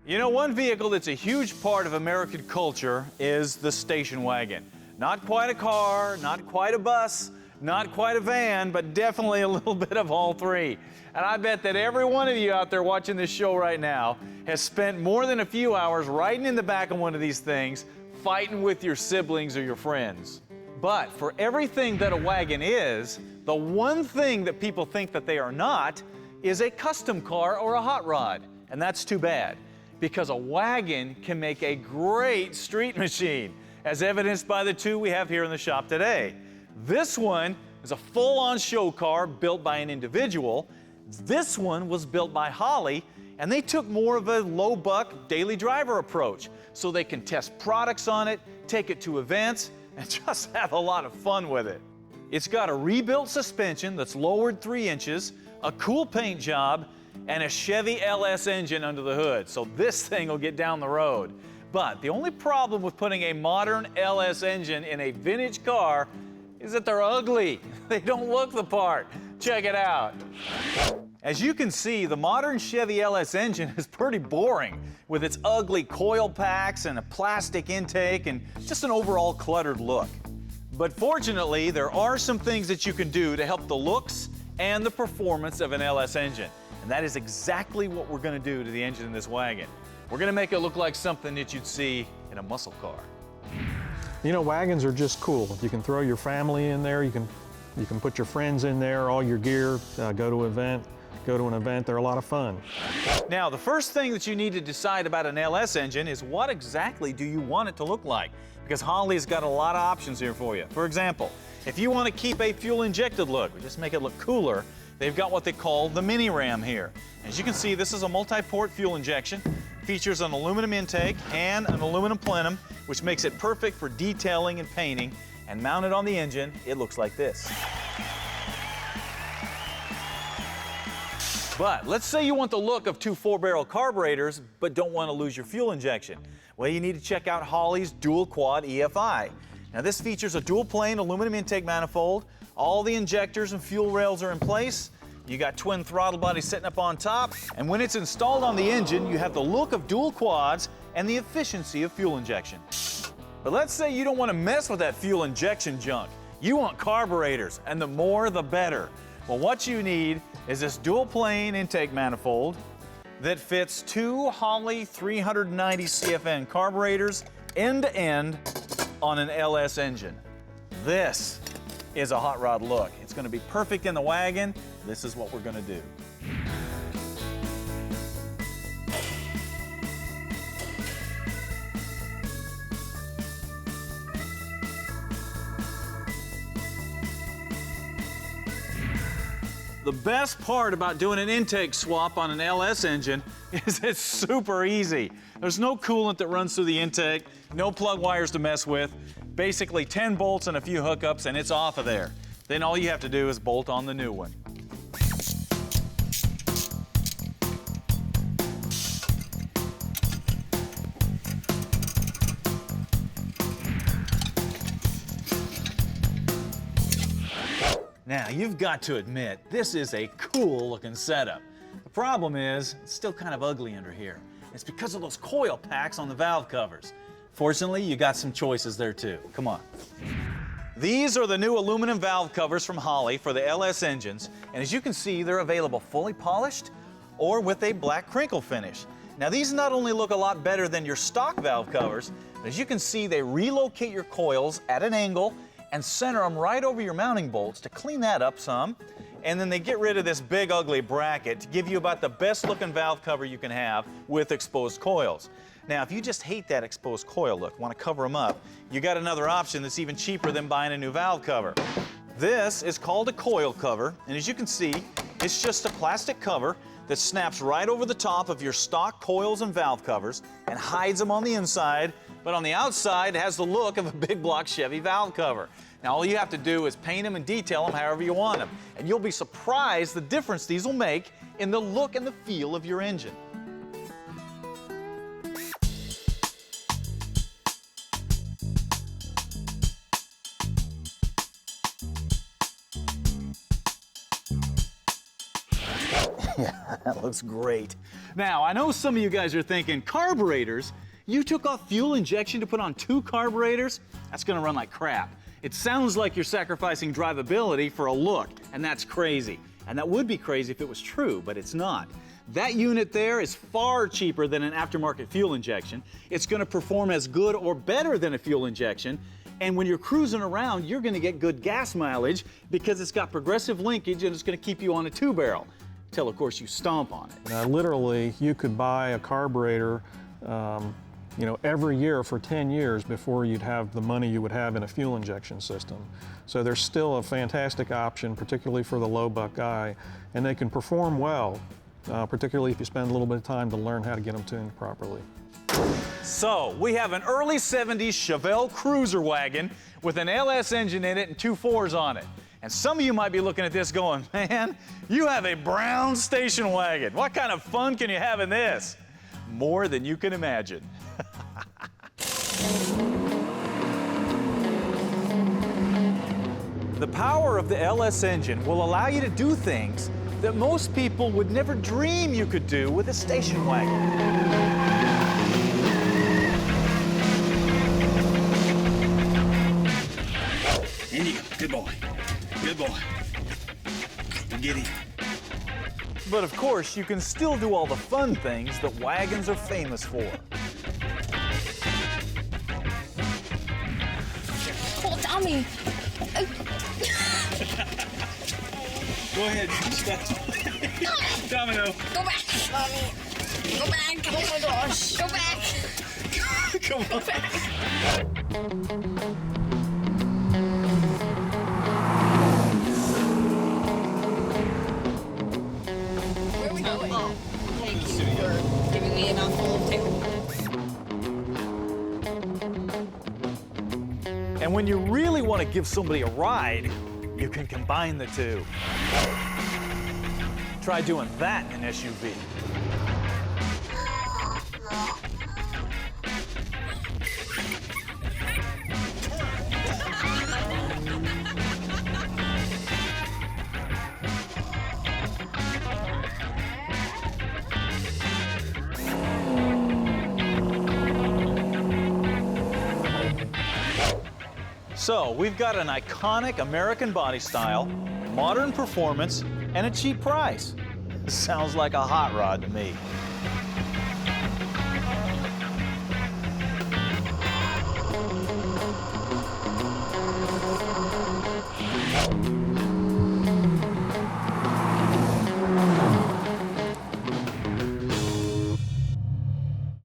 You know, one vehicle that's a huge part of American culture is the station wagon. Not quite a car, not quite a bus, not quite a van, but definitely a little bit of all three. And I bet that every one of you out there watching this show right now has spent more than a few hours riding in the back of one of these things, fighting with your siblings or your friends. But for everything that a wagon is, the one thing that people think that they are not is a custom car or a hot rod. And that's too bad, because a wagon can make a great street machine, as evidenced by the two we have here in the shop today. This one is a full-on show car built by an individual. This one was built by Holley, and they took more of a low-buck daily driver approach, so they can test products on it, take it to events, and just have a lot of fun with it. It's got a rebuilt suspension that's lowered 3 inches, a cool paint job, and a Chevy LS engine under the hood, so this thing will get down the road. But the only problem with putting a modern LS engine in a vintage car is that they're ugly. They don't look the part. Check it out. As you can see, the modern Chevy LS engine is pretty boring, with its ugly coil packs and a plastic intake and just an overall cluttered look. But fortunately, there are some things that you can do to help the looks and the performance of an LS engine. And that is exactly what we're going to do to the engine in this wagon. We're going to make it look like something that you'd see in a muscle car. You know, wagons are just cool. You can throw your family in there, you can put your friends in there, all your gear, go to an event, they're a lot of fun. Now, the first thing that you need to decide about an LS engine is what exactly do you want it to look like? Because Holley's got a lot of options here for you. For example, if you want to keep a fuel-injected look, or just make it look cooler, they've got what they call the mini ram here. As you can see, this is a multi-port fuel injection. Features an aluminum intake and an aluminum plenum, which makes it perfect for detailing and painting. And mounted on the engine, it looks like this. But let's say you want the look of 2 4-barrel carburetors, but don't want to lose your fuel injection. Well, you need to check out Holley's dual Quad EFI. Now, this features a dual-plane aluminum intake manifold. All the injectors and fuel rails are in place. You got twin throttle bodies sitting up on top. And when it's installed on the engine, you have the look of dual quads and the efficiency of fuel injection. But let's say you don't want to mess with that fuel injection junk. You want carburetors, and the more the better. Well, what you need is this dual-plane intake manifold that fits 2 Holley 390 CFN carburetors end-to-end on an LS engine. This is a hot rod look. It's going to be perfect in the wagon. This is what we're going to do. The best part about doing an intake swap on an LS engine is it's super easy. There's no coolant that runs through the intake, no plug wires to mess with, basically 10 bolts and a few hookups and it's off of there. Then all you have to do is bolt on the new one. Now, you've got to admit, this is a cool looking setup. The problem is, it's still kind of ugly under here. It's because of those coil packs on the valve covers. Fortunately, you got some choices there too. Come on. These are the new aluminum valve covers from Holley for the LS engines, and as you can see, they're available fully polished or with a black crinkle finish. Now, these not only look a lot better than your stock valve covers, but as you can see, they relocate your coils at an angle and center them right over your mounting bolts to clean that up some. And then they get rid of this big ugly bracket to give you about the best looking valve cover you can have with exposed coils. Now, if you just hate that exposed coil look, want to cover them up, you got another option that's even cheaper than buying a new valve cover. This is called a coil cover, and as you can see, it's just a plastic cover that snaps right over the top of your stock coils and valve covers and hides them on the inside, but on the outside it has the look of a big block Chevy valve cover. Now, all you have to do is paint them and detail them however you want them, and you'll be surprised the difference these will make in the look and the feel of your engine. Yeah, that looks great. Now, I know some of you guys are thinking, carburetors? You took off fuel injection to put on 2 carburetors? That's gonna run like crap. It sounds like you're sacrificing drivability for a look, and that's crazy. And that would be crazy if it was true, but it's not. That unit there is far cheaper than an aftermarket fuel injection. It's gonna perform as good or better than a fuel injection. And when you're cruising around, you're gonna get good gas mileage because it's got progressive linkage and it's gonna keep you on a 2-barrel. Till, of course, you stomp on it. Literally, you could buy a carburetor every year for 10 years before you'd have the money you would have in a fuel injection system. So there's still a fantastic option, particularly for the low buck guy, and they can perform well, particularly if you spend a little bit of time to learn how to get them tuned properly. So, we have an early 70s Chevelle cruiser wagon with an LS engine in it and 2 4s on it. And some of you might be looking at this going, man, you have a brown station wagon. What kind of fun can you have in this? More than you can imagine. The power of the LS engine will allow you to do things that most people would never dream you could do with a station wagon. In you go. Good boy. Good boy. Get him. But of course, you can still do all the fun things that wagons are famous for. Oh, Tommy. Go ahead. Domino. Go back, Mommy. Go back. Oh my gosh. Go back. Come on. Go back. Where are we going? Oh, thank you for giving me a mouthful of tail. And when you really want to give somebody a ride, you can combine the two. Try doing that in an SUV. So, we've got an iconic American body style, modern performance, and a cheap price. Sounds like a hot rod to me.